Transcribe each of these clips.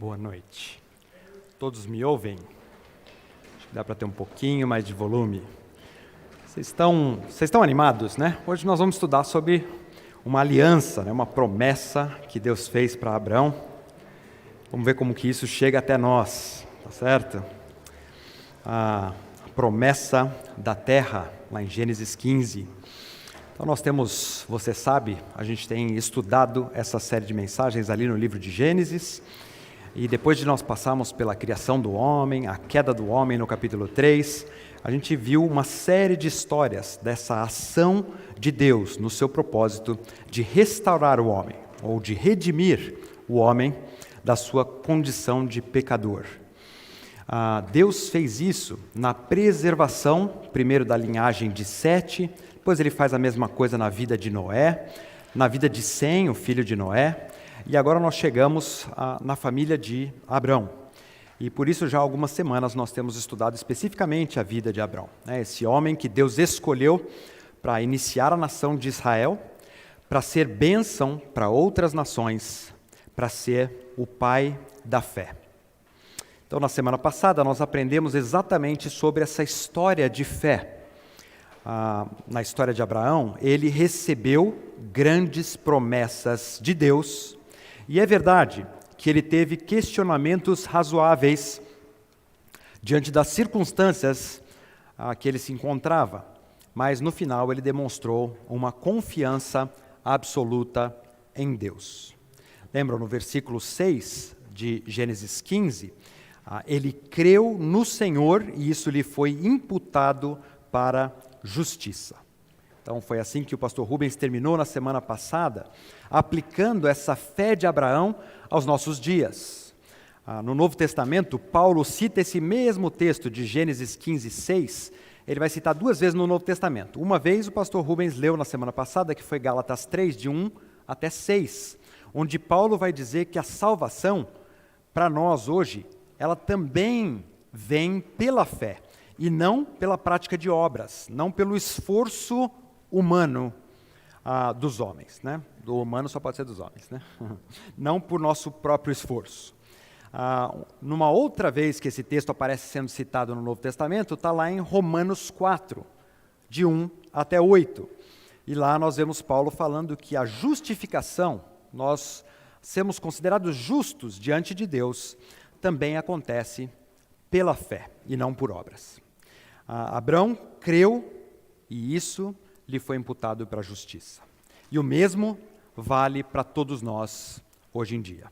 Boa noite. Todos me ouvem? Acho que dá para ter um pouquinho mais de volume. Vocês estão animados, né? Hoje nós vamos estudar sobre uma aliança, né? Uma promessa que Deus fez para Abraão. Vamos ver como que isso chega até nós, tá certo? A promessa da terra, lá em Gênesis 15. Então nós temos, você sabe, a gente tem estudado essa série de mensagens ali no livro de Gênesis. E depois de nós passarmos pela criação do homem, a queda do homem no capítulo 3, a gente viu uma série de histórias dessa ação de Deus no seu propósito de restaurar o homem, ou de redimir o homem da sua condição de pecador. Deus fez isso na preservação, primeiro da linhagem de Sete, depois ele faz a mesma coisa na vida de Noé, na vida de Sem, o filho de Noé, e agora nós chegamos na família de Abrão. E por isso já há algumas semanas nós temos estudado especificamente a vida de Abrão, né? Esse homem que Deus escolheu para iniciar a nação de Israel, para ser bênção para outras nações, para ser o pai da fé. Então na semana passada nós aprendemos exatamente sobre essa história de fé. Na história de Abraão, ele recebeu grandes promessas de Deus. E é verdade que ele teve questionamentos razoáveis diante das circunstâncias que ele se encontrava, mas no final ele demonstrou uma confiança absoluta em Deus. Lembram no versículo 6 de Gênesis 15, ele creu no Senhor e isso lhe foi imputado para justiça. Então foi assim que o pastor Rubens terminou na semana passada, aplicando essa fé de Abraão aos nossos dias. No Novo Testamento, Paulo cita esse mesmo texto de Gênesis 15, 6, ele vai citar duas vezes no Novo Testamento. Uma vez o pastor Rubens leu na semana passada, que foi Gálatas 3, de 1 até 6, onde Paulo vai dizer que a salvação, para nós hoje, ela também vem pela fé, e não pela prática de obras, não pelo esforço humano dos homens, né? Do humano só pode ser dos homens, né? Não por nosso próprio esforço. Numa outra vez que esse texto aparece sendo citado no Novo Testamento, está lá em Romanos 4, de 1 até 8. E lá nós vemos Paulo falando que a justificação, nós sermos considerados justos diante de Deus, também acontece pela fé e não por obras. Abrão creu e isso lhe foi imputado para a justiça. E o mesmo vale para todos nós hoje em dia.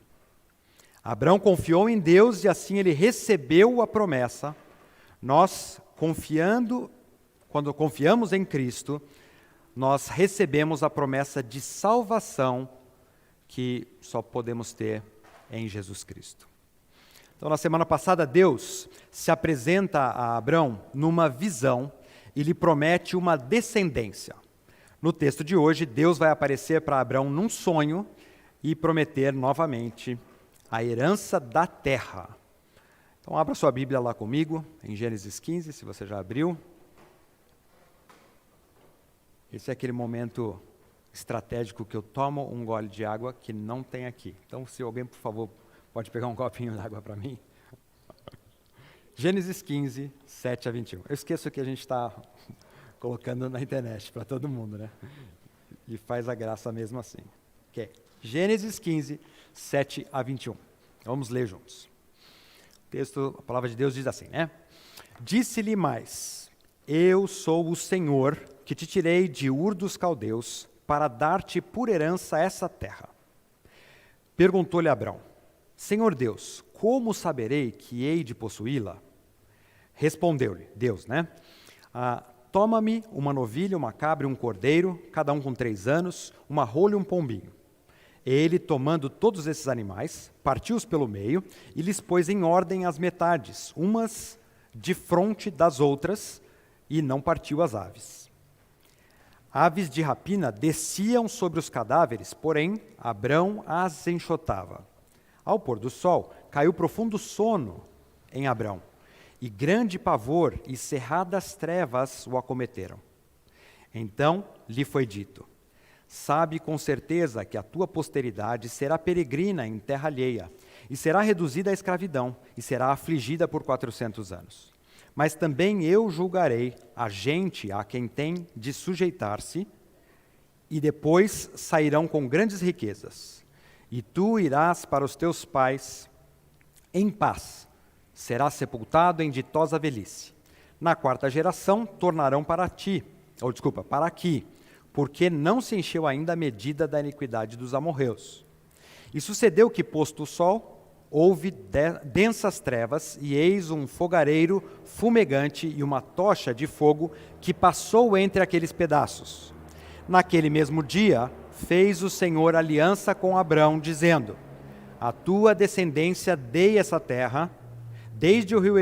Abrão confiou em Deus e assim ele recebeu a promessa. Nós, quando confiamos em Cristo, nós recebemos a promessa de salvação que só podemos ter em Jesus Cristo. Então, na semana passada, Deus se apresenta a Abrão numa visão e lhe promete uma descendência. No texto de hoje, Deus vai aparecer para Abrão num sonho e prometer novamente a herança da terra. Então, abra sua Bíblia lá comigo, em Gênesis 15, se você já abriu. Esse é aquele momento estratégico que eu tomo um gole de água que não tem aqui. Então, se alguém, por favor, pode pegar um copinho d'água para mim? Gênesis 15, 7 a 21. Eu esqueço que a gente está colocando na internet para todo mundo, né? E faz a graça mesmo assim. Okay. Gênesis 15, 7 a 21. Vamos ler juntos. O texto, a palavra de Deus diz assim, né? Disse-lhe mais, eu sou o Senhor que te tirei de Ur dos Caldeus para dar-te por herança essa terra. Perguntou-lhe Abrão, Senhor Deus, como saberei que hei de possuí-la? Respondeu-lhe Deus, né? Toma-me uma novilha, uma cabra e um cordeiro, cada um com 3 anos, uma rola e um pombinho. Ele, tomando todos esses animais, partiu-os pelo meio e lhes pôs em ordem as metades, umas defronte das outras, e não partiu as aves. Aves de rapina desciam sobre os cadáveres, porém Abrão as enxotava. Ao pôr do sol, caiu profundo sono em Abrão, e grande pavor e cerradas trevas o acometeram. Então lhe foi dito, sabe com certeza que a tua posteridade será peregrina em terra alheia, e será reduzida à escravidão, e será afligida por 400 anos. Mas também eu julgarei a gente a quem tem de sujeitar-se, e depois sairão com grandes riquezas. E tu irás para os teus pais em paz, serás sepultado em ditosa velhice. Na 4ª geração tornarão para aqui, porque não se encheu ainda a medida da iniquidade dos amorreus. E sucedeu que, posto o sol, houve densas trevas, e eis um fogareiro fumegante e uma tocha de fogo que passou entre aqueles pedaços. Naquele mesmo dia, fez o Senhor aliança com Abrão, dizendo: a tua descendência dei essa terra, desde o rio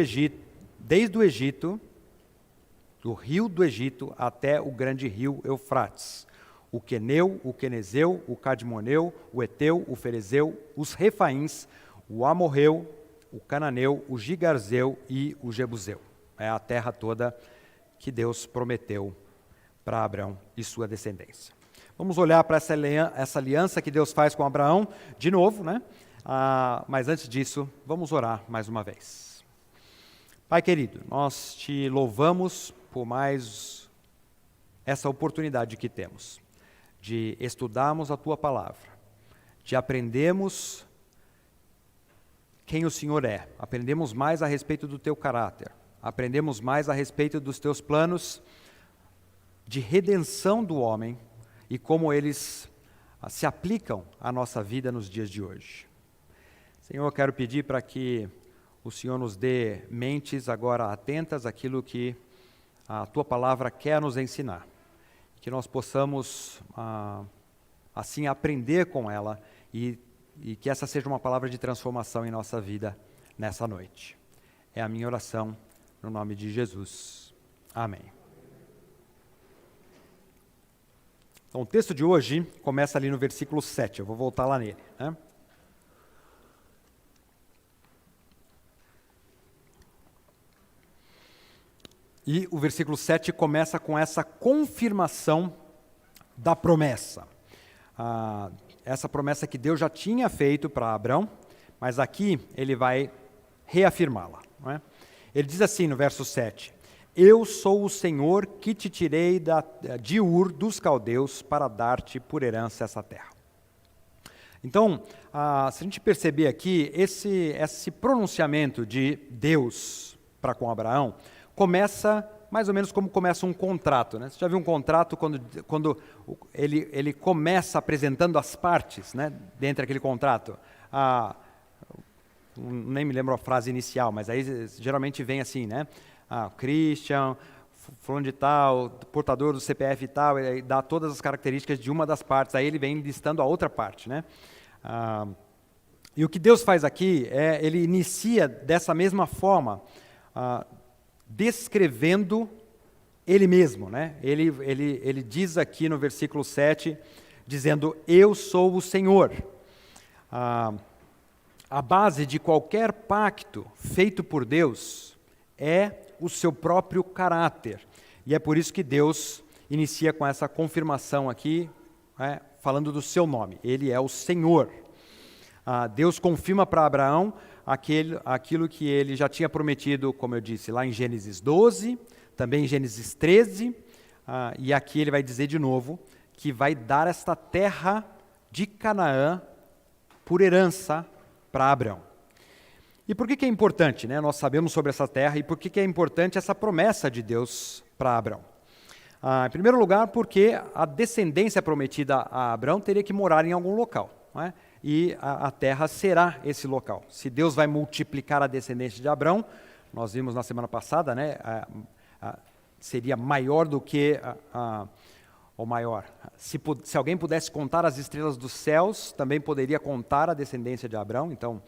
do Egito até o grande rio Eufrates, o Queneu, o Quenezeu, o Cadmoneu, o Eteu, o Ferezeu, os Refaíns, o Amorreu, o Cananeu, o Gigarzeu e o Jebuseu. É a terra toda que Deus prometeu para Abrão e sua descendência. Vamos olhar para essa aliança que Deus faz com Abraão de novo, né? Mas antes disso, vamos orar mais uma vez. Pai querido, nós te louvamos por mais essa oportunidade que temos de estudarmos a tua palavra, de aprendermos quem o Senhor é, aprendemos mais a respeito do teu caráter, aprendemos mais a respeito dos teus planos de redenção do homem e como eles se aplicam à nossa vida nos dias de hoje. Senhor, eu quero pedir para que o Senhor nos dê mentes agora atentas àquilo que a tua palavra quer nos ensinar, que nós possamos assim aprender com ela e que essa seja uma palavra de transformação em nossa vida nessa noite. É a minha oração no nome de Jesus. Amém. Então, o texto de hoje começa ali no versículo 7, eu vou voltar lá nele, né? E o versículo 7 começa com essa confirmação da promessa. Essa promessa que Deus já tinha feito para Abrão, mas aqui ele vai reafirmá-la, não é? Ele diz assim no verso 7, eu sou o Senhor que te tirei de Ur dos caldeus para dar-te por herança essa terra. Então, se a gente perceber aqui, esse pronunciamento de Deus para com Abraão, começa mais ou menos como começa um contrato, né? Você já viu um contrato quando ele começa apresentando as partes, né, dentro daquele contrato? Nem me lembro a frase inicial, mas aí geralmente vem assim, né? Christian, fulano de tal, portador do CPF e tal, e dá todas as características de uma das partes, aí ele vem listando a outra parte, né? E o que Deus faz aqui ele inicia dessa mesma forma, descrevendo Ele mesmo, né? Ele diz aqui no versículo 7, dizendo, eu sou o Senhor. A base de qualquer pacto feito por Deus é o seu próprio caráter. E é por isso que Deus inicia com essa confirmação aqui, né, falando do seu nome. Ele é o Senhor. Deus confirma para Abraão aquilo que ele já tinha prometido, como eu disse, lá em Gênesis 12, também em Gênesis 13, e aqui ele vai dizer de novo que vai dar esta terra de Canaã por herança para Abrão. E por que é importante, né? Nós sabemos sobre essa terra e por que é importante essa promessa de Deus para Abrão. Em primeiro lugar, porque a descendência prometida a Abrão teria que morar em algum local, não é? E a terra será esse local. Se Deus vai multiplicar a descendência de Abrão, nós vimos na semana passada, né, seria maior do que ou maior. Se alguém pudesse contar as estrelas dos céus, também poderia contar a descendência de Abrão. Então,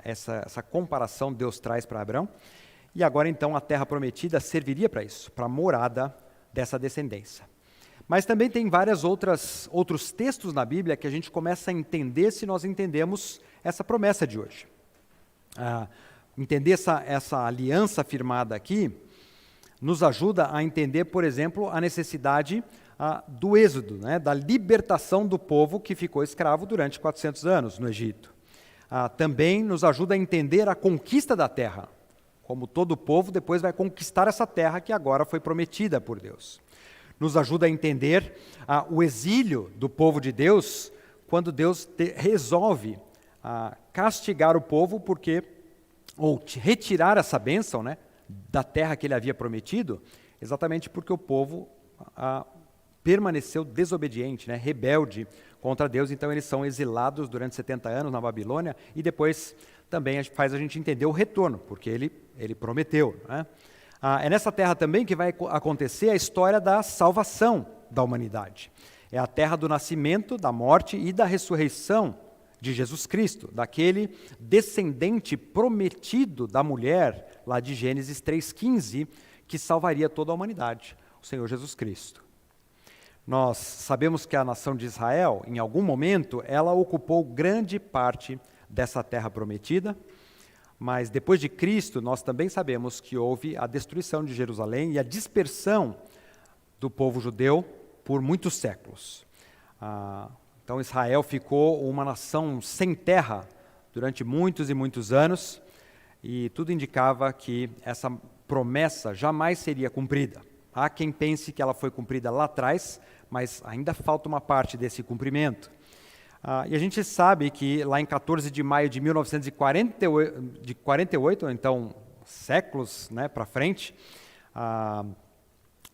essa comparação Deus traz para Abrão. E agora, então, a terra prometida serviria para isso, para a morada dessa descendência. Mas também tem outros textos na Bíblia que a gente começa a entender se nós entendemos essa promessa de hoje. Entender essa aliança firmada aqui nos ajuda a entender, por exemplo, a necessidade do êxodo, né, da libertação do povo que ficou escravo durante 400 anos no Egito. também nos ajuda a entender a conquista da terra, como todo povo depois vai conquistar essa terra que agora foi prometida por Deus. Nos ajuda a entender o exílio do povo de Deus, quando Deus resolve castigar o povo ou retirar essa bênção, né, da terra que ele havia prometido, exatamente porque o povo permaneceu desobediente, né, rebelde contra Deus. Então eles são exilados durante 70 anos na Babilônia, e depois também faz a gente entender o retorno, porque ele prometeu, né? É nessa terra também que vai acontecer a história da salvação da humanidade. É a terra do nascimento, da morte e da ressurreição de Jesus Cristo, daquele descendente prometido da mulher, lá de Gênesis 3,15, que salvaria toda a humanidade, o Senhor Jesus Cristo. Nós sabemos que a nação de Israel, em algum momento, ela ocupou grande parte dessa terra prometida, mas depois de Cristo, nós também sabemos que houve a destruição de Jerusalém e a dispersão do povo judeu por muitos séculos. Então Israel ficou uma nação sem terra durante muitos e muitos anos, e tudo indicava que essa promessa jamais seria cumprida. Há quem pense que ela foi cumprida lá atrás, mas ainda falta uma parte desse cumprimento. E a gente sabe que lá em 14 de maio de 1948, então séculos, né, para frente,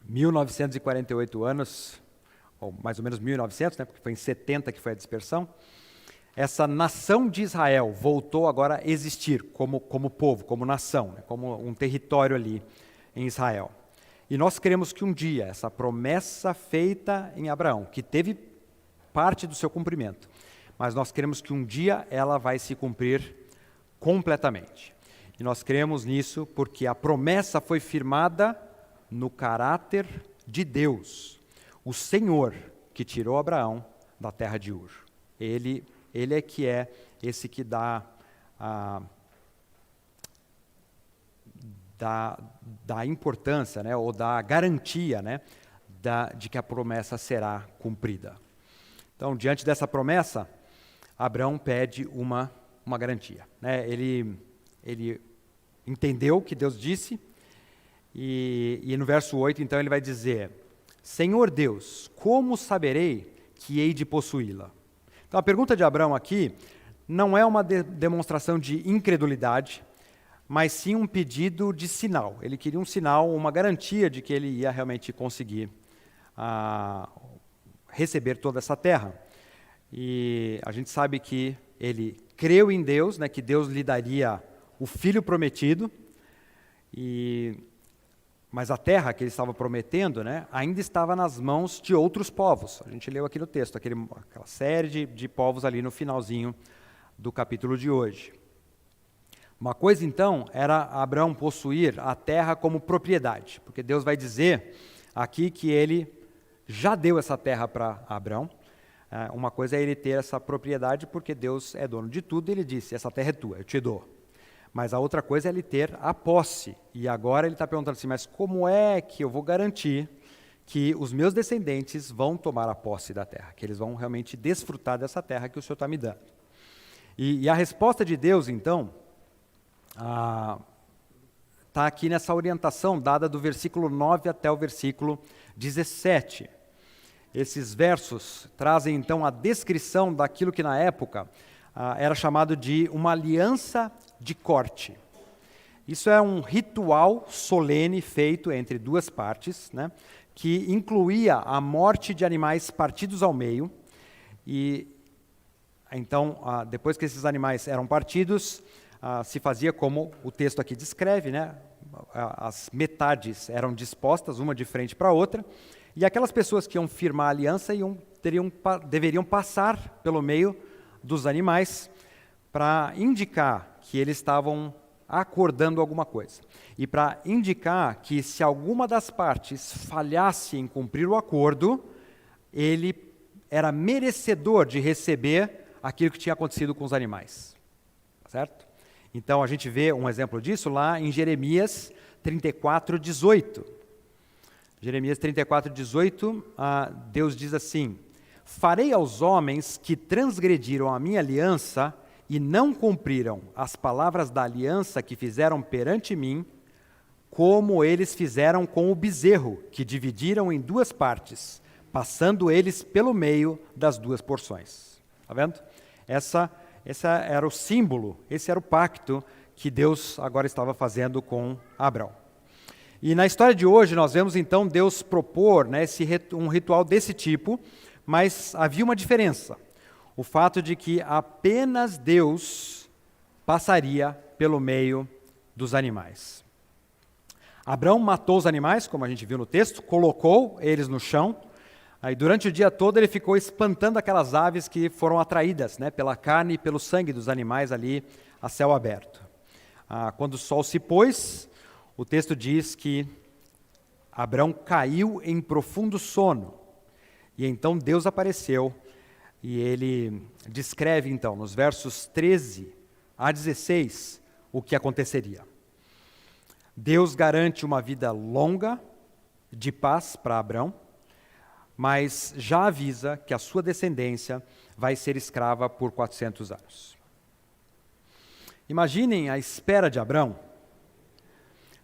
1948 anos, ou mais ou menos 1900, né, porque foi em 70 que foi a dispersão, essa nação de Israel voltou agora a existir como povo, como nação, né, como um território ali em Israel. E nós queremos que um dia essa promessa feita em Abraão, que teve parte do seu cumprimento, mas nós queremos que um dia ela vai se cumprir completamente. E nós cremos nisso porque a promessa foi firmada no caráter de Deus, o Senhor que tirou Abraão da terra de Ur. Ele é que é esse que dá importância, né, ou dá garantia, né, de que a promessa será cumprida. Então, diante dessa promessa, Abraão pede uma garantia, né? Ele entendeu o que Deus disse, e no verso 8, então, ele vai dizer: Senhor Deus, como saberei que hei de possuí-la? Então, a pergunta de Abraão aqui não é uma demonstração de incredulidade, mas sim um pedido de sinal. Ele queria um sinal, uma garantia de que ele ia realmente conseguir receber toda essa terra. E a gente sabe que ele creu em Deus, né, que Deus lhe daria o filho prometido, mas a terra que ele estava prometendo, né, ainda estava nas mãos de outros povos. A gente leu aqui no texto, aquela série de povos ali no finalzinho do capítulo de hoje. Uma coisa, então, era Abraão possuir a terra como propriedade, porque Deus vai dizer aqui que ele já deu essa terra para Abraão. Uma coisa é ele ter essa propriedade, porque Deus é dono de tudo, e ele disse: essa terra é tua, eu te dou. Mas a outra coisa é ele ter a posse. E agora ele está perguntando assim: mas como é que eu vou garantir que os meus descendentes vão tomar a posse da terra, que eles vão realmente desfrutar dessa terra que o Senhor está me dando? E a resposta de Deus, então, está aqui nessa orientação dada do versículo 9 até o versículo 17. Esses versos trazem, então, a descrição daquilo que na época era chamado de uma aliança de corte. Isso é um ritual solene feito entre duas partes, né, que incluía a morte de animais partidos ao meio. E então, depois que esses animais eram partidos, se fazia como o texto aqui descreve, né? As metades eram dispostas, uma de frente para a outra, e aquelas pessoas que iam firmar a aliança deveriam passar pelo meio dos animais para indicar que eles estavam acordando alguma coisa. E para indicar que se alguma das partes falhasse em cumprir o acordo, ele era merecedor de receber aquilo que tinha acontecido com os animais. Certo? Então, a gente vê um exemplo disso lá em Jeremias 34:18. Jeremias 34:18, Deus diz assim: farei aos homens que transgrediram a minha aliança e não cumpriram as palavras da aliança que fizeram perante mim, como eles fizeram com o bezerro, que dividiram em 2 partes, passando eles pelo meio das 2 porções. Está vendo? Essa era o símbolo, esse era o pacto que Deus agora estava fazendo com Abrão. E na história de hoje nós vemos então Deus propor, né, um ritual desse tipo, mas havia uma diferença. O fato de que apenas Deus passaria pelo meio dos animais. Abrão matou os animais, como a gente viu no texto, colocou eles no chão. Aí, durante o dia todo ele ficou espantando aquelas aves que foram atraídas, né, pela carne e pelo sangue dos animais ali a céu aberto. Quando o sol se pôs, o texto diz que Abrão caiu em profundo sono. E então Deus apareceu e ele descreve então, nos versos 13 a 16, o que aconteceria. Deus garante uma vida longa de paz para Abrão, mas já avisa que a sua descendência vai ser escrava por 400 anos. Imaginem a espera de Abrão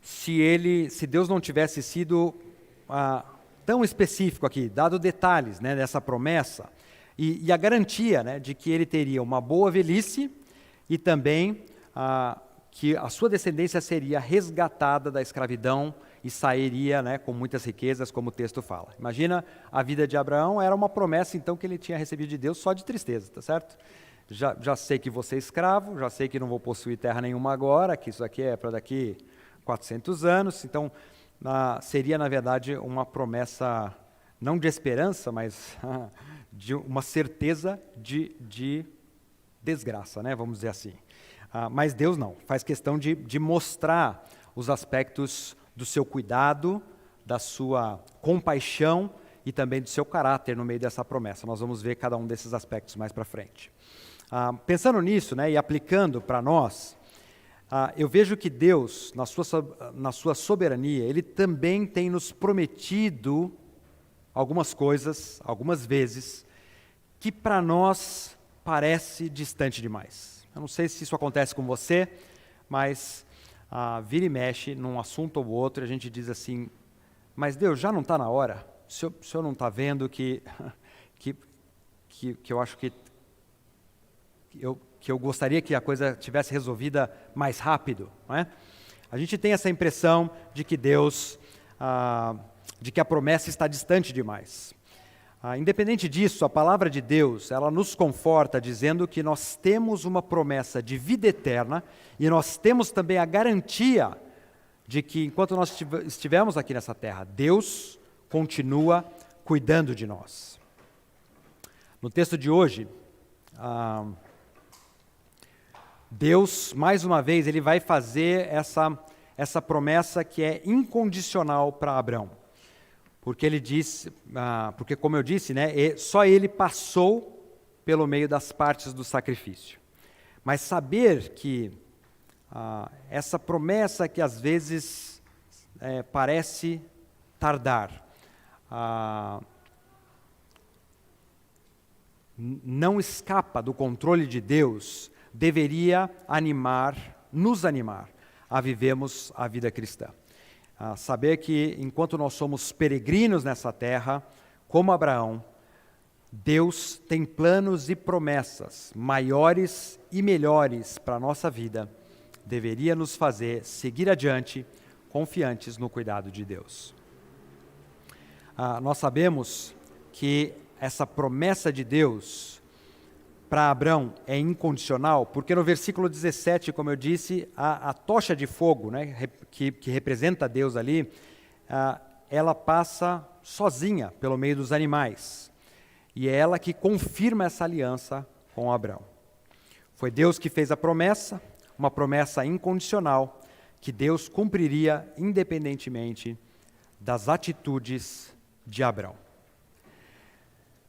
se Deus não tivesse sido tão específico aqui, dado detalhes, né, dessa promessa e a garantia, né, de que ele teria uma boa velhice e também que a sua descendência seria resgatada da escravidão e sairia, né, com muitas riquezas, como o texto fala. Imagina, a vida de Abraão era uma promessa, então, que ele tinha recebido de Deus só de tristeza, tá certo? Já sei que vou ser escravo, já sei que não vou possuir terra nenhuma agora, que isso aqui é para daqui 400 anos, então seria, na verdade, uma promessa, não de esperança, mas de uma certeza de desgraça, né, vamos dizer assim. Mas Deus não, faz questão de mostrar os aspectos do seu cuidado, da sua compaixão e também do seu caráter no meio dessa promessa. Nós vamos ver cada um desses aspectos mais para frente. Pensando nisso, né, e aplicando para nós, eu vejo que Deus, na sua soberania, Ele também tem nos prometido algumas coisas, algumas vezes, que para nós parece distante demais. Eu não sei se isso acontece com você, mas vira e mexe num assunto ou outro, a gente diz assim, mas Deus, já não está na hora? O senhor não está vendo que eu acho que eu gostaria que a coisa tivesse resolvida mais rápido, não é? A gente tem essa impressão de que de que a promessa está distante demais. Independente disso, a palavra de Deus, ela nos conforta dizendo que nós temos uma promessa de vida eterna e nós temos também a garantia de que enquanto nós estivermos aqui nessa terra, Deus continua cuidando de nós. No texto de hoje, Deus, mais uma vez, Ele vai fazer essa promessa que é incondicional para Abrão. Porque ele disse, porque como eu disse, né, só ele passou pelo meio das partes do sacrifício. Mas saber que essa promessa que às vezes parece tardar, não escapa do controle de Deus, deveria nos animar a vivermos a vida cristã. Saber que enquanto nós somos peregrinos nessa terra, como Abraão, Deus tem planos e promessas maiores e melhores para a nossa vida, deveria nos fazer seguir adiante, confiantes no cuidado de Deus. Nós sabemos que essa promessa de Deus para Abrão é incondicional, porque no versículo 17, como eu disse, a tocha de fogo, né, que representa Deus ali, ela passa sozinha pelo meio dos animais. E é ela que confirma essa aliança com Abrão. Foi Deus que fez a promessa, uma promessa incondicional, que Deus cumpriria independentemente das atitudes de Abrão.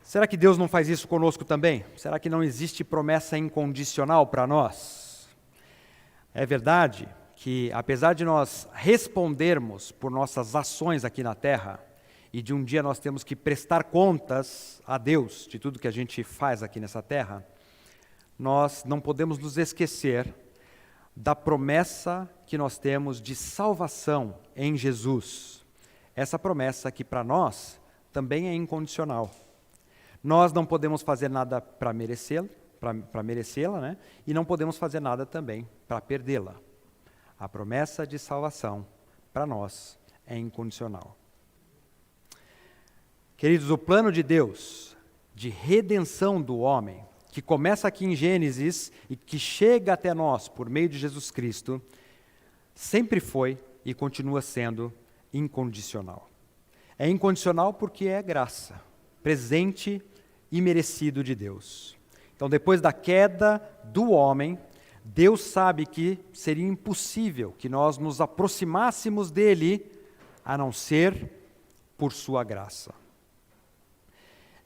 Será que Deus não faz isso conosco também? Será que não existe promessa incondicional para nós? É verdade que, apesar de nós respondermos por nossas ações aqui na terra, e de um dia nós temos que prestar contas a Deus de tudo que a gente faz aqui nessa terra, nós não podemos nos esquecer da promessa que nós temos de salvação em Jesus. Essa promessa que para nós também é incondicional. Nós não podemos fazer nada para merecê-la, né? E não podemos fazer nada também para perdê-la. A promessa de salvação para nós é incondicional. Queridos, o plano de Deus de redenção do homem, que começa aqui em Gênesis e que chega até nós por meio de Jesus Cristo, sempre foi e continua sendo incondicional. É incondicional porque é graça, presente e merecido de Deus. Então, depois da queda do homem, Deus sabe que seria impossível que nós nos aproximássemos dele, a não ser por sua graça.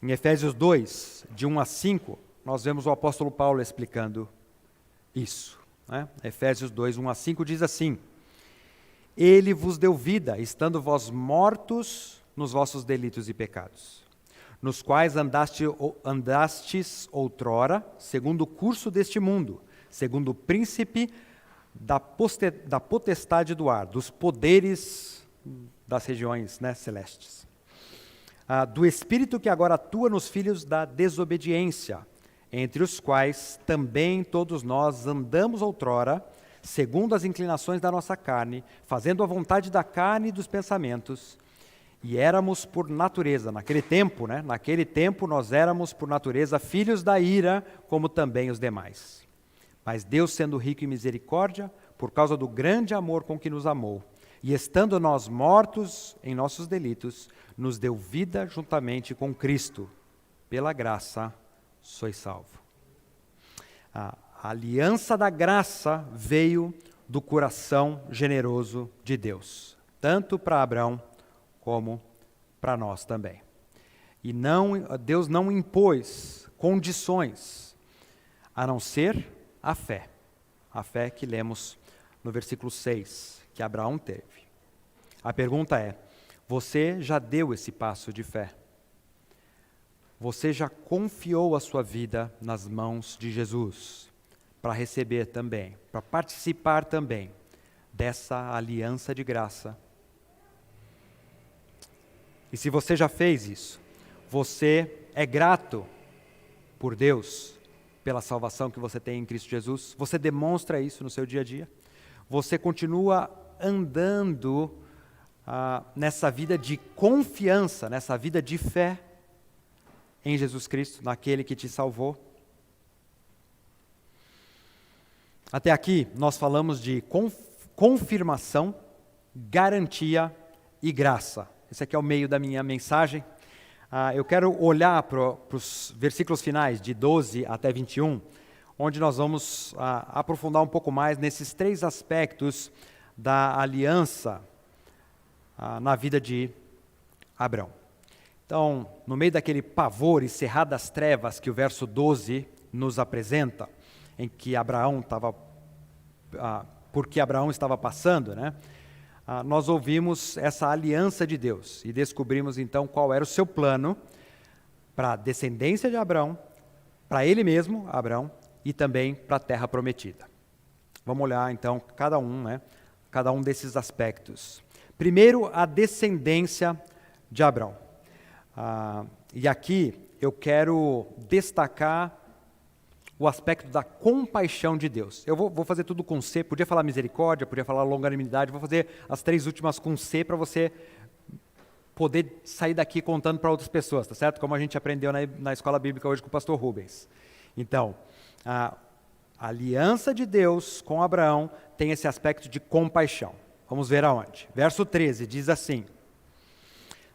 Em Efésios 2, de 1 a 5, nós vemos o apóstolo Paulo explicando isso. Né? Efésios 2, 1 a 5 diz assim: Ele vos deu vida, estando vós mortos nos vossos delitos e pecados, nos quais andastes outrora, segundo o curso deste mundo, segundo o príncipe da potestade do ar, dos poderes das regiões, né, celestes. Do Espírito que agora atua nos filhos da desobediência, entre os quais também todos nós andamos outrora, segundo as inclinações da nossa carne, fazendo a vontade da carne e dos pensamentos, e éramos por natureza, naquele tempo nós éramos por natureza filhos da ira, como também os demais. Mas Deus, sendo rico em misericórdia, por causa do grande amor com que nos amou, e estando nós mortos em nossos delitos, nos deu vida juntamente com Cristo. Pela graça sois salvo. A aliança da graça veio do coração generoso de Deus, tanto para Abraão como para nós também. E Deus não impôs condições, a não ser a fé que lemos no versículo 6, que Abraão teve. A pergunta é: você já deu esse passo de fé? Você já confiou a sua vida nas mãos de Jesus para receber também, para participar também dessa aliança de graça? E se você já fez isso, você é grato por Deus, pela salvação que você tem em Cristo Jesus? Você demonstra isso no seu dia a dia? Você continua andando nessa vida de confiança, nessa vida de fé em Jesus Cristo, naquele que te salvou? Até aqui nós falamos de confirmação, garantia e graça. Esse aqui é o meio da minha mensagem. Eu quero olhar para os versículos finais, de 12 até 21, onde nós vamos aprofundar um pouco mais nesses três aspectos da aliança na vida de Abraão. Então, no meio daquele pavor e cerrar das trevas que o verso 12 nos apresenta, em que Abraão estava, porque Abraão estava passando, né? Nós ouvimos essa aliança de Deus e descobrimos então qual era o seu plano para a descendência de Abraão, para ele mesmo, Abraão, e também para a terra prometida. Vamos olhar então cada um desses aspectos. Primeiro, a descendência de Abraão. E aqui eu quero destacar o aspecto da compaixão de Deus. Eu vou fazer tudo com C, podia falar misericórdia, podia falar longanimidade, vou fazer as três últimas com C para você poder sair daqui contando para outras pessoas, tá certo? Como a gente aprendeu na escola bíblica hoje com o pastor Rubens. Então, a aliança de Deus com Abraão tem esse aspecto de compaixão. Vamos ver aonde. Verso 13 diz assim: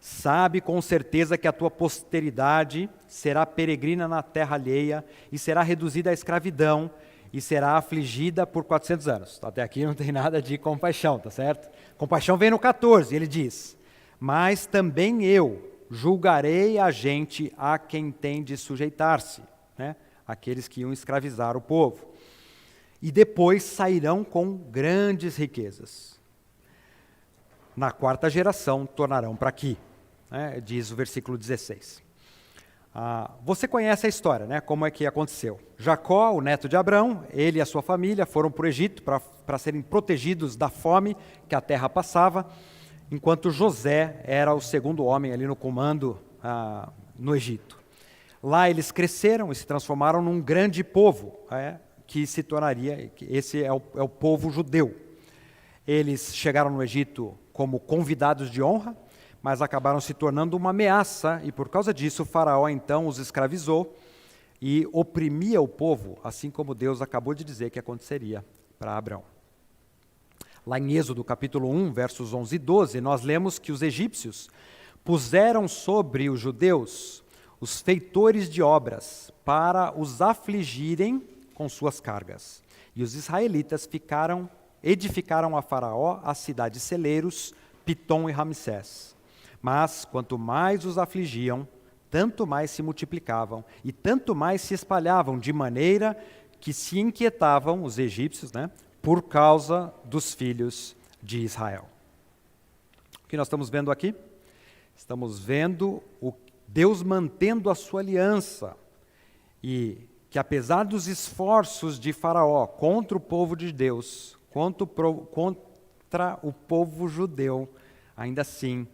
sabe com certeza que a tua posteridade será peregrina na terra alheia e será reduzida à escravidão e será afligida por 400 anos. Até aqui não tem nada de compaixão, tá certo? Compaixão vem no 14, ele diz: mas também eu julgarei a gente a quem tem de sujeitar-se, né? Aqueles que iam escravizar o povo. E depois sairão com grandes riquezas. Na quarta geração tornarão para aqui. Diz o versículo 16. Você conhece a história, né? Como é que aconteceu. Jacó, o neto de Abrão, ele e a sua família foram para o Egito para serem protegidos da fome que a terra passava, enquanto José era o segundo homem ali no comando no Egito. Lá eles cresceram e se transformaram num grande povo, que se tornaria, esse é o povo judeu. Eles chegaram no Egito como convidados de honra, mas acabaram se tornando uma ameaça, e por causa disso o faraó então os escravizou e oprimia o povo, assim como Deus acabou de dizer que aconteceria para Abrão. Lá em Êxodo capítulo 1, versos 11 e 12, nós lemos que os egípcios puseram sobre os judeus os feitores de obras para os afligirem com suas cargas. E os israelitas edificaram a Faraó as cidades celeiros, Pitom e Ramsés. Mas, quanto mais os afligiam, tanto mais se multiplicavam e tanto mais se espalhavam, de maneira que se inquietavam os egípcios, por causa dos filhos de Israel. O que nós estamos vendo aqui? Estamos vendo Deus mantendo a sua aliança e que, apesar dos esforços de Faraó contra o povo de Deus, contra o povo judeu, ainda assim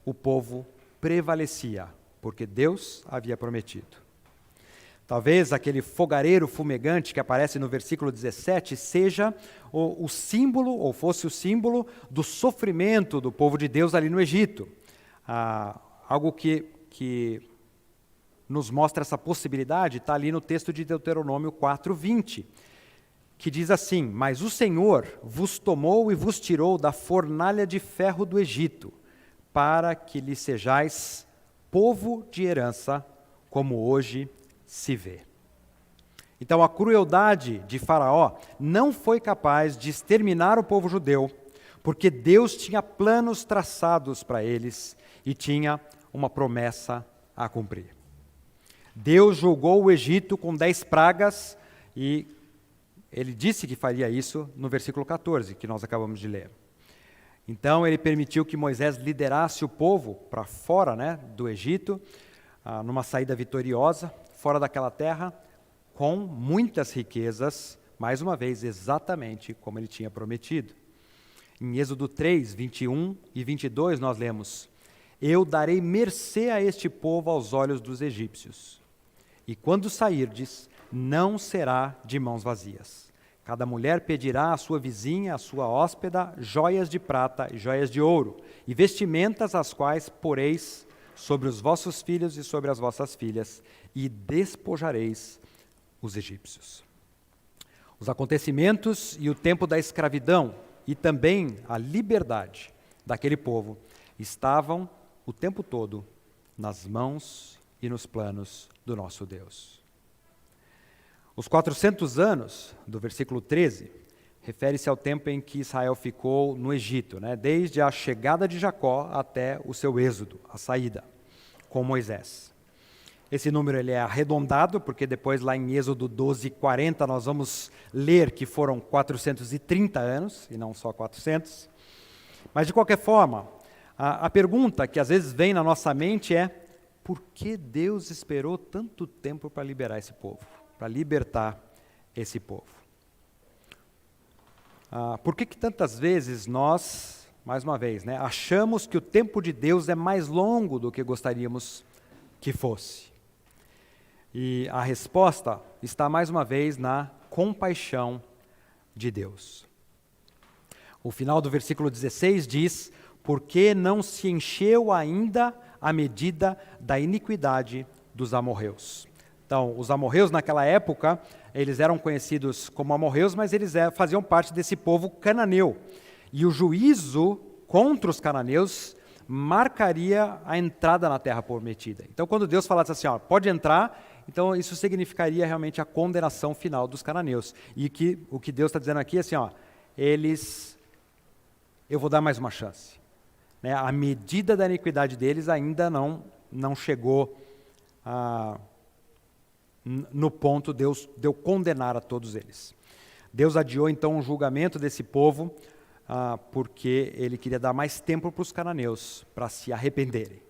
o povo prevalecia, porque Deus havia prometido. Talvez aquele fogareiro fumegante que aparece no versículo 17 seja o símbolo, ou fosse o símbolo do sofrimento do povo de Deus ali no Egito. Algo que nos mostra essa possibilidade está ali no texto de Deuteronômio 4:20, que diz assim: mas o Senhor vos tomou e vos tirou da fornalha de ferro do Egito, para que lhe sejais povo de herança, como hoje se vê. Então a crueldade de Faraó não foi capaz de exterminar o povo judeu, porque Deus tinha planos traçados para eles e tinha uma promessa a cumprir. Deus julgou o Egito com 10 pragas e ele disse que faria isso no versículo 14, que nós acabamos de ler. Então ele permitiu que Moisés liderasse o povo para fora do Egito, numa saída vitoriosa, fora daquela terra, com muitas riquezas, mais uma vez, exatamente como ele tinha prometido. Em Êxodo 3, 21 e 22, nós lemos: eu darei mercê a este povo aos olhos dos egípcios, e quando sairdes, não será de mãos vazias. Cada mulher pedirá à sua vizinha, à sua hóspeda, joias de prata e joias de ouro, e vestimentas as quais poreis sobre os vossos filhos e sobre as vossas filhas, e despojareis os egípcios. Os acontecimentos e o tempo da escravidão e também a liberdade daquele povo estavam o tempo todo nas mãos e nos planos do nosso Deus. Os 400 anos, do versículo 13, refere-se ao tempo em que Israel ficou no Egito, desde a chegada de Jacó até o seu êxodo, a saída, com Moisés. Esse número ele é arredondado, porque depois lá em Êxodo 12:40 nós vamos ler que foram 430 anos, e não só 400. Mas de qualquer forma, a pergunta que às vezes vem na nossa mente é: por que Deus esperou tanto tempo para liberar esse povo? Para libertar esse povo. Por que tantas vezes nós, mais uma vez, achamos que o tempo de Deus é mais longo do que gostaríamos que fosse? E a resposta está mais uma vez na compaixão de Deus. O final do versículo 16 diz: porque não se encheu ainda a medida da iniquidade dos amorreus. Então, os amorreus naquela época, eles eram conhecidos como amorreus, mas eles faziam parte desse povo cananeu. E o juízo contra os cananeus marcaria a entrada na terra prometida. Então, quando Deus falasse assim, pode entrar, então isso significaria realmente a condenação final dos cananeus. E o que Deus está dizendo aqui é assim, eu vou dar mais uma chance. A medida da iniquidade deles ainda não chegou no ponto de eu condenar a todos eles. Deus adiou então o julgamento desse povo, porque ele queria dar mais tempo para os cananeus, para se arrependerem.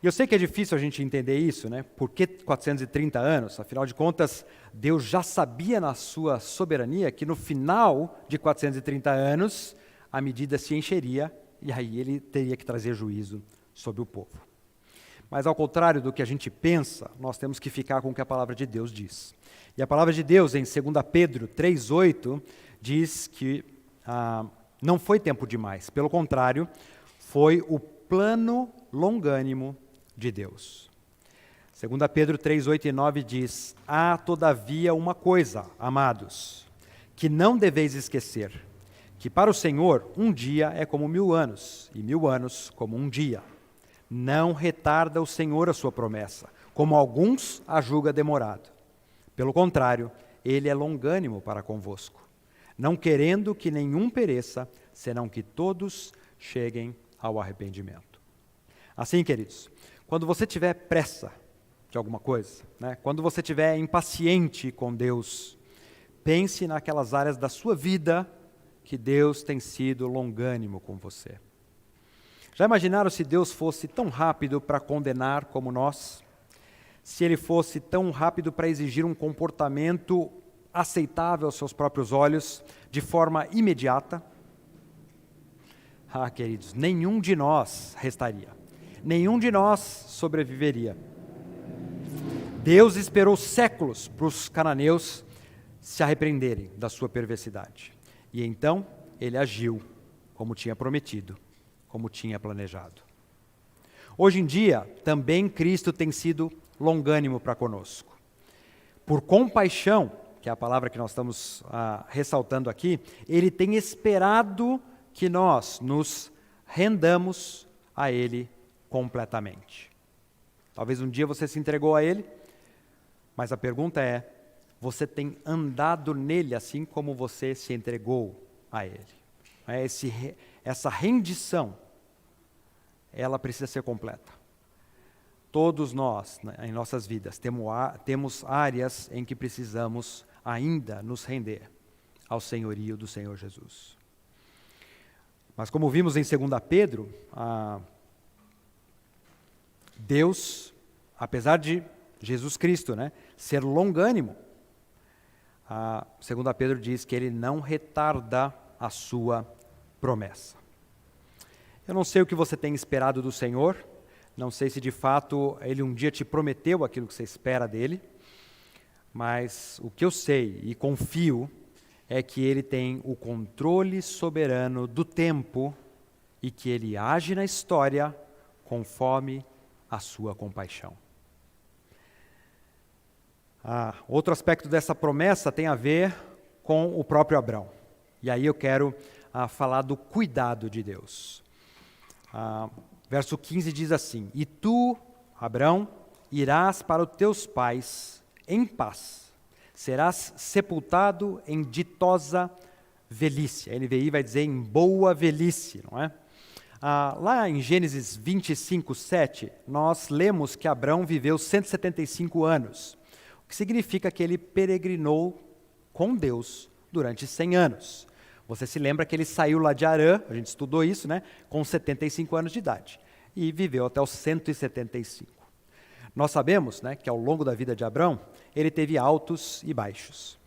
E eu sei que é difícil a gente entender isso, né? Por que 430 anos? Afinal de contas, Deus já sabia na sua soberania que no final de 430 anos, a medida se encheria e aí ele teria que trazer juízo sobre o povo. Mas ao contrário do que a gente pensa, nós temos que ficar com o que a palavra de Deus diz. E a palavra de Deus, em 2 Pedro 3,8, diz que não foi tempo demais. Pelo contrário, foi o plano longânimo de Deus. 2 Pedro 3, 8 e 9 diz: há todavia uma coisa, amados, que não deveis esquecer, que para o Senhor um dia é como 1000 anos, e 1000 anos como um dia. Não retarda o Senhor a sua promessa, como alguns a julga demorado. Pelo contrário, ele é longânimo para convosco, não querendo que nenhum pereça, senão que todos cheguem ao arrependimento. Assim, queridos, quando você tiver pressa de alguma coisa, né, quando você estiver impaciente com Deus, pense naquelas áreas da sua vida que Deus tem sido longânimo com você. Já imaginaram se Deus fosse tão rápido para condenar como nós? Se Ele fosse tão rápido para exigir um comportamento aceitável aos seus próprios olhos, de forma imediata? Ah, queridos, nenhum de nós restaria. Nenhum de nós sobreviveria. Deus esperou séculos para os cananeus se arrependerem da sua perversidade. E então, Ele agiu como tinha prometido, como tinha planejado. Hoje em dia, também Cristo tem sido longânimo para conosco. Por compaixão, que é a palavra que nós estamos ressaltando aqui, Ele tem esperado que nós nos rendamos a Ele completamente. Talvez um dia você se entregou a Ele, mas a pergunta é, você tem andado nele assim como você se entregou a Ele? Essa rendição, ela precisa ser completa. Todos nós, né, em nossas vidas, temos áreas em que precisamos ainda nos render ao senhorio do Senhor Jesus. Mas como vimos em 2 Pedro, Deus, apesar de Jesus Cristo, né, ser longânimo, 2 Pedro diz que Ele não retarda a sua promessa. Eu não sei o que você tem esperado do Senhor, não sei se de fato Ele um dia te prometeu aquilo que você espera dEle, mas o que eu sei e confio é que Ele tem o controle soberano do tempo e que Ele age na história conforme a sua compaixão. Outro aspecto dessa promessa tem a ver com o próprio Abrão. E aí eu quero falar do cuidado de Deus. Verso 15 diz assim: e tu, Abrão, irás para os teus pais em paz, serás sepultado em ditosa velhice. A NVI vai dizer em boa velhice, não é? Lá em Gênesis 25, 7, nós lemos que Abrão viveu 175 anos, o que significa que ele peregrinou com Deus durante 100 anos. Você se lembra que ele saiu lá de Harã, a gente estudou isso, né, com 75 anos de idade, e viveu até os 175. Nós sabemos, né, que ao longo da vida de Abrão, ele teve altos e baixos.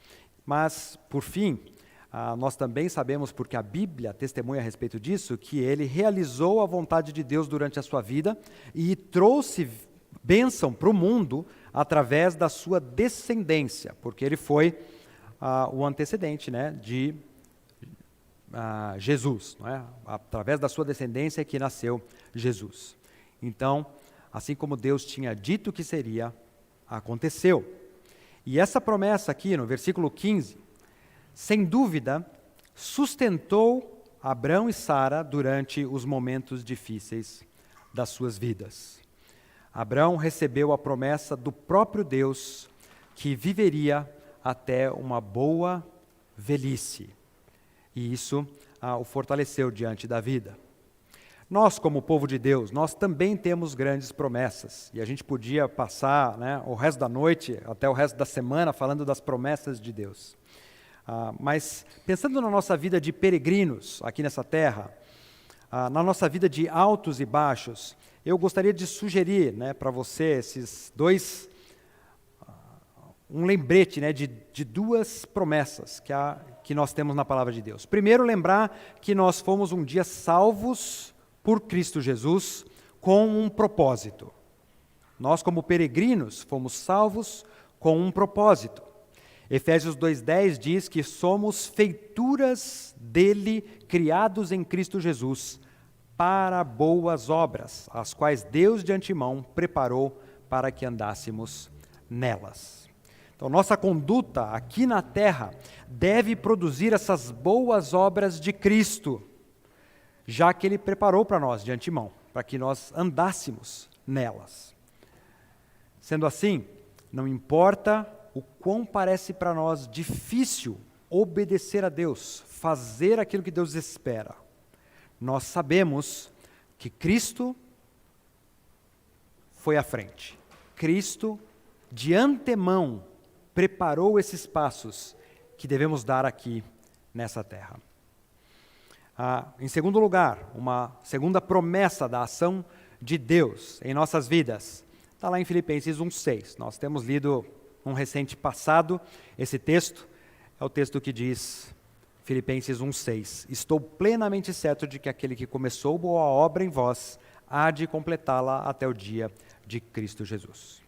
Mas, por fim, nós também sabemos, porque a Bíblia testemunha a respeito disso, que ele realizou a vontade de Deus durante a sua vida e trouxe bênção para o mundo através da sua descendência, porque ele foi o antecedente, né, de Jesus, não é? Através da sua descendência que nasceu Jesus. Então, assim como Deus tinha dito que seria, aconteceu. E essa promessa aqui, no versículo 15, sem dúvida, sustentou Abrão e Sara durante os momentos difíceis das suas vidas. Abrão recebeu a promessa do próprio Deus que viveria até uma boa velhice. E isso o fortaleceu diante da vida. Nós, como povo de Deus, nós também temos grandes promessas. E a gente podia passar, né, o resto da noite, até o resto da semana, falando das promessas de Deus. Mas pensando na nossa vida de peregrinos aqui nessa terra, na nossa vida de altos e baixos, eu gostaria de sugerir, né, para você um lembrete, né, de duas promessas que nós temos na palavra de Deus. Primeiro, lembrar que nós fomos um dia salvos por Cristo Jesus com um propósito. Nós, como peregrinos, fomos salvos com um propósito. Efésios 2,10 diz que somos feituras dele, criados em Cristo Jesus, para boas obras, as quais Deus de antemão preparou para que andássemos nelas. Então, nossa conduta aqui na terra deve produzir essas boas obras de Cristo, já que Ele preparou para nós de antemão, para que nós andássemos nelas. Sendo assim, não importa o quão parece para nós difícil obedecer a Deus, fazer aquilo que Deus espera, nós sabemos que Cristo foi à frente. Cristo, de antemão, preparou esses passos que devemos dar aqui nessa terra. Em segundo lugar, uma segunda promessa da ação de Deus em nossas vidas, está lá em Filipenses 1,6. Nós temos lido num recente passado esse texto, é o texto que diz, Filipenses 1,6, estou plenamente certo de que aquele que começou boa obra em vós, há de completá-la até o dia de Cristo Jesus.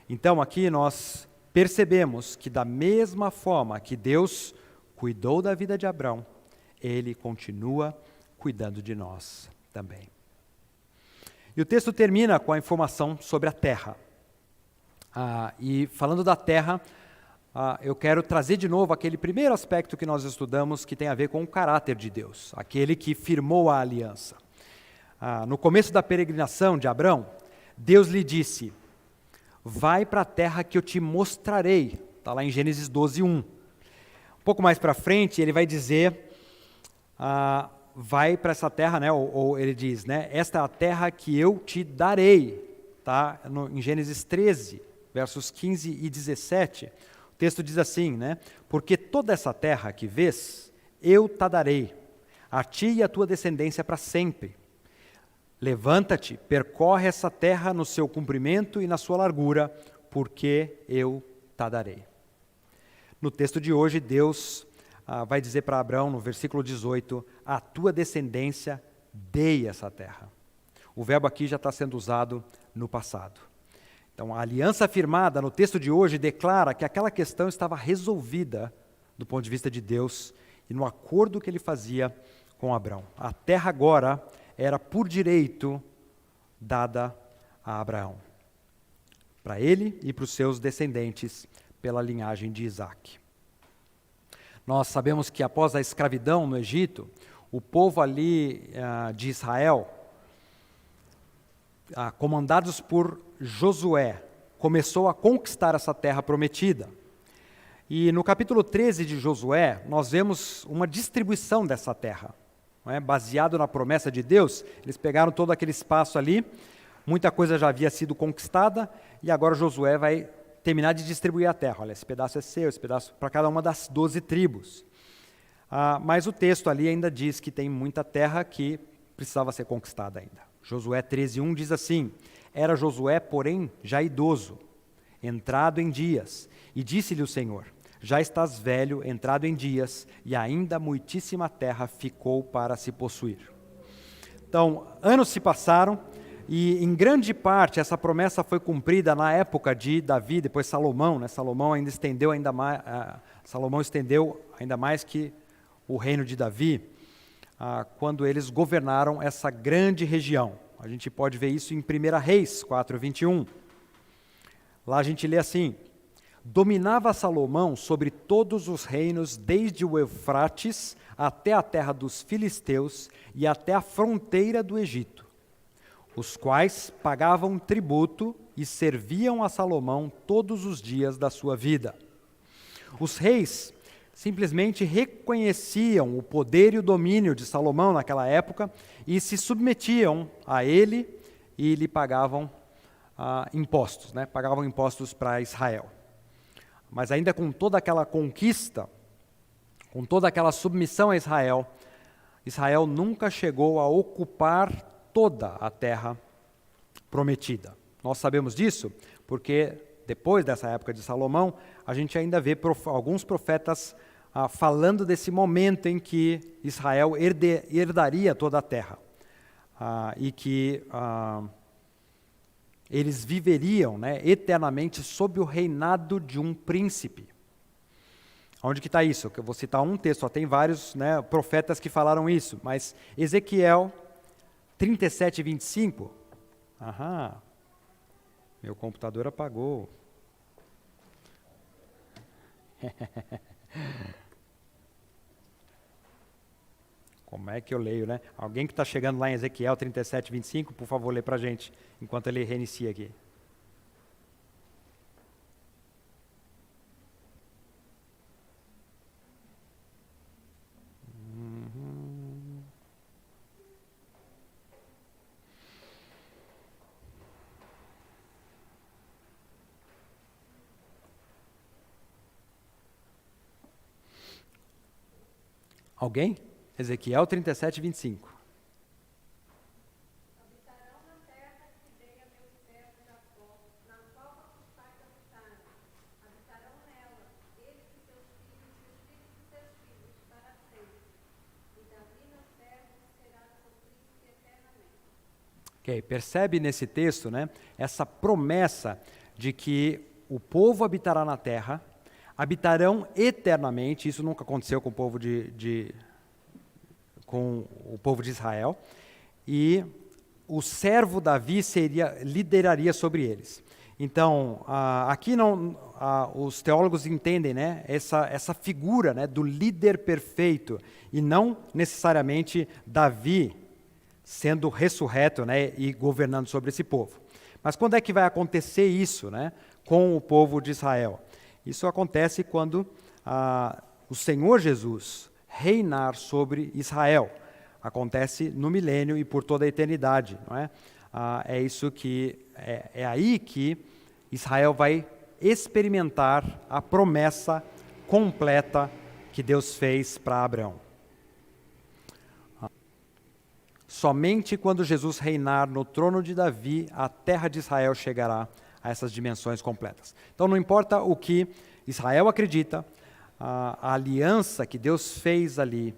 Então aqui nós percebemos que da mesma forma que Deus cuidou da vida de Abraão, Ele continua cuidando de nós também. E o texto termina com a informação sobre a terra. E falando da terra, eu quero trazer de novo aquele primeiro aspecto que nós estudamos, que tem a ver com o caráter de Deus, aquele que firmou a aliança. No começo da peregrinação de Abraão, Deus lhe disse, vai para a terra que eu te mostrarei. Está lá em Gênesis 12:1. Um pouco mais para frente, ele vai dizer, vai para essa terra, né, ou ele diz, né, esta é a terra que eu te darei. Tá? Em Gênesis 13, versos 15 e 17, o texto diz assim, né, porque toda essa terra que vês, eu te darei, a ti e a tua descendência para sempre. Levanta-te, percorre essa terra no seu comprimento e na sua largura, porque eu te darei. No texto de hoje, Deus vai dizer para Abraão, no versículo 18, a tua descendência dei essa terra. O verbo aqui já está sendo usado no passado. Então, a aliança firmada no texto de hoje declara que aquela questão estava resolvida do ponto de vista de Deus e no acordo que ele fazia com Abraão. A terra agora era por direito dada a Abraão, para ele e para os seus descendentes pela linhagem de Isaque. Nós sabemos que após a escravidão no Egito, o povo ali de Israel, comandados por Josué, começou a conquistar essa terra prometida. E no capítulo 13 de Josué, nós vemos uma distribuição dessa terra. Baseado na promessa de Deus, eles pegaram todo aquele espaço ali, muita coisa já havia sido conquistada, e agora Josué vai terminar de distribuir a terra. Olha, esse pedaço é seu, esse pedaço para cada uma das 12 tribos. Mas o texto ali ainda diz que tem muita terra que precisava ser conquistada ainda. Josué 13:1 diz assim, era Josué, porém, já idoso, entrado em dias, e disse-lhe o Senhor, já estás velho, entrado em dias, e ainda muitíssima terra ficou para se possuir. Então, anos se passaram, e em grande parte essa promessa foi cumprida na época de Davi, depois Salomão, né? Salomão estendeu ainda mais que o reino de Davi, quando eles governaram essa grande região. A gente pode ver isso em 1 Reis 4:21. Lá a gente lê assim, dominava Salomão sobre todos os reinos, desde o Eufrates até a terra dos filisteus e até a fronteira do Egito, os quais pagavam tributo e serviam a Salomão todos os dias da sua vida. Os reis simplesmente reconheciam o poder e o domínio de Salomão naquela época e se submetiam a ele e lhe pagavam impostos, né? Pagavam impostos para Israel. Mas ainda com toda aquela conquista, com toda aquela submissão a Israel, Israel nunca chegou a ocupar toda a terra prometida. Nós sabemos disso porque depois dessa época de Salomão, a gente ainda vê alguns profetas falando desse momento em que Israel herdaria toda a terra e que eles viveriam, né, eternamente sob o reinado de um príncipe. Onde que está isso? Eu vou citar um texto, só tem vários, né, profetas que falaram isso, mas Ezequiel 37, 25. Meu computador apagou. Como é que eu leio, né? Alguém que está chegando lá em Ezequiel 37, 25, por favor, lê para a gente, enquanto ele reinicia aqui. Alguém? Ezequiel 37, 25. Habitarão na terra que dei a meu servo Jacó, na qual vossos pais habitaram. Habitarão nela, ele e seus filhos e os filhos de seus filhos, para sempre. E Davi, meu servo, será seu príncipe eternamente. Ok, percebe nesse texto, né, essa promessa de que o povo habitará na terra, habitarão eternamente. Isso nunca aconteceu com o povo de Israel, e o servo Davi lideraria sobre eles. Então, aqui os teólogos entendem, né, essa figura, né, do líder perfeito, e não necessariamente Davi sendo ressurreto, né, e governando sobre esse povo. Mas quando é que vai acontecer isso, né, com o povo de Israel? Isso acontece quando o Senhor Jesus reinar sobre Israel. Acontece no milênio e por toda a eternidade, não é? É aí que Israel vai experimentar a promessa completa que Deus fez para Abraão. Somente quando Jesus reinar no trono de Davi, a terra de Israel chegará a essas dimensões completas. Então não importa o que Israel acredita, a aliança que Deus fez ali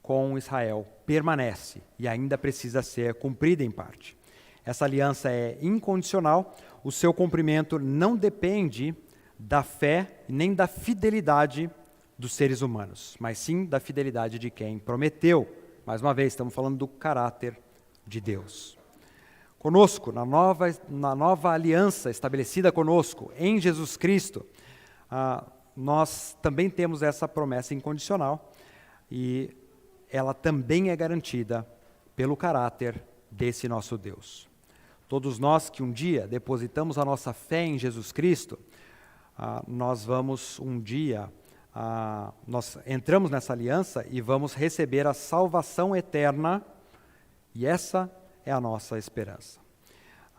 com Israel permanece e ainda precisa ser cumprida em parte. Essa aliança é incondicional, o seu cumprimento não depende da fé nem da fidelidade dos seres humanos, mas sim da fidelidade de quem prometeu. Mais uma vez, estamos falando do caráter de Deus. Conosco, na nova aliança estabelecida conosco em Jesus Cristo, nós também temos essa promessa incondicional e ela também é garantida pelo caráter desse nosso Deus. Todos nós que um dia depositamos a nossa fé em Jesus Cristo, nós vamos um dia, nós entramos nessa aliança e vamos receber a salvação eterna, e essa é a nossa esperança.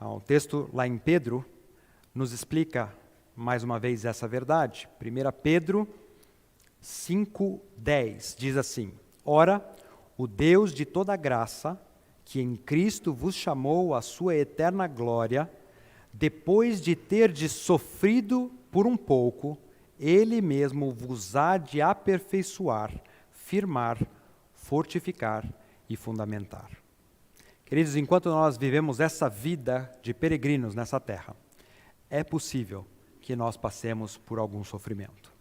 O texto lá em Pedro nos explica mais uma vez essa verdade. 1 Pedro 5:10 diz assim: Ora, o Deus de toda graça, que em Cristo vos chamou à sua eterna glória, depois de terdes sofrido por um pouco, Ele mesmo vos há de aperfeiçoar, firmar, fortificar e fundamentar. Queridos, enquanto nós vivemos essa vida de peregrinos nessa terra, é possível que nós passemos por algum sofrimento.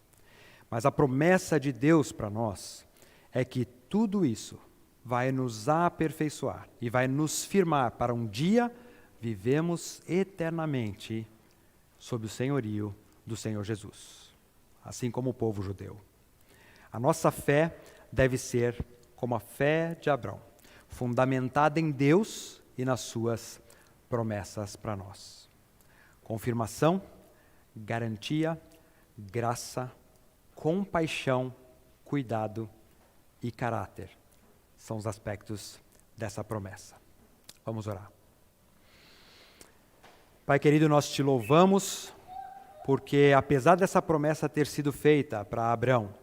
Mas a promessa de Deus para nós é que tudo isso vai nos aperfeiçoar e vai nos firmar para um dia vivemos eternamente sob o senhorio do Senhor Jesus, assim como o povo judeu. A nossa fé deve ser como a fé de Abraão, fundamentada em Deus e nas suas promessas para nós. Confirmação, garantia, graça, compaixão, cuidado e caráter são os aspectos dessa promessa. Vamos orar. Pai querido, nós te louvamos porque, apesar dessa promessa ter sido feita para Abraão,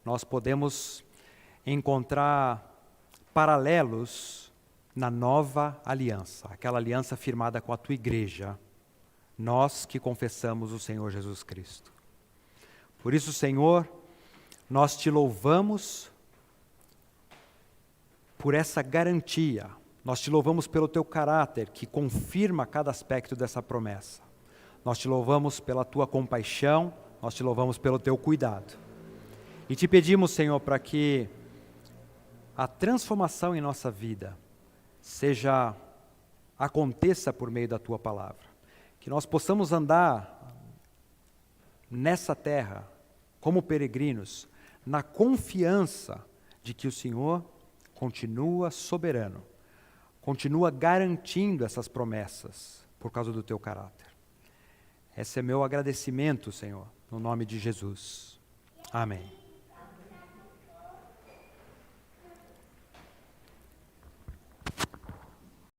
nós podemos encontrar paralelos na nova aliança, aquela aliança firmada com a tua igreja, nós que confessamos o Senhor Jesus Cristo. Por isso, Senhor, nós te louvamos por essa garantia, nós te louvamos pelo teu caráter que confirma cada aspecto dessa promessa. Nós te louvamos pela tua compaixão, nós te louvamos pelo teu cuidado. E te pedimos, Senhor, para que a transformação em nossa vida aconteça por meio da tua palavra. Que nós possamos andar nessa terra como peregrinos, na confiança de que o Senhor continua soberano, continua garantindo essas promessas por causa do teu caráter. Esse é meu agradecimento, Senhor, no nome de Jesus. Amém.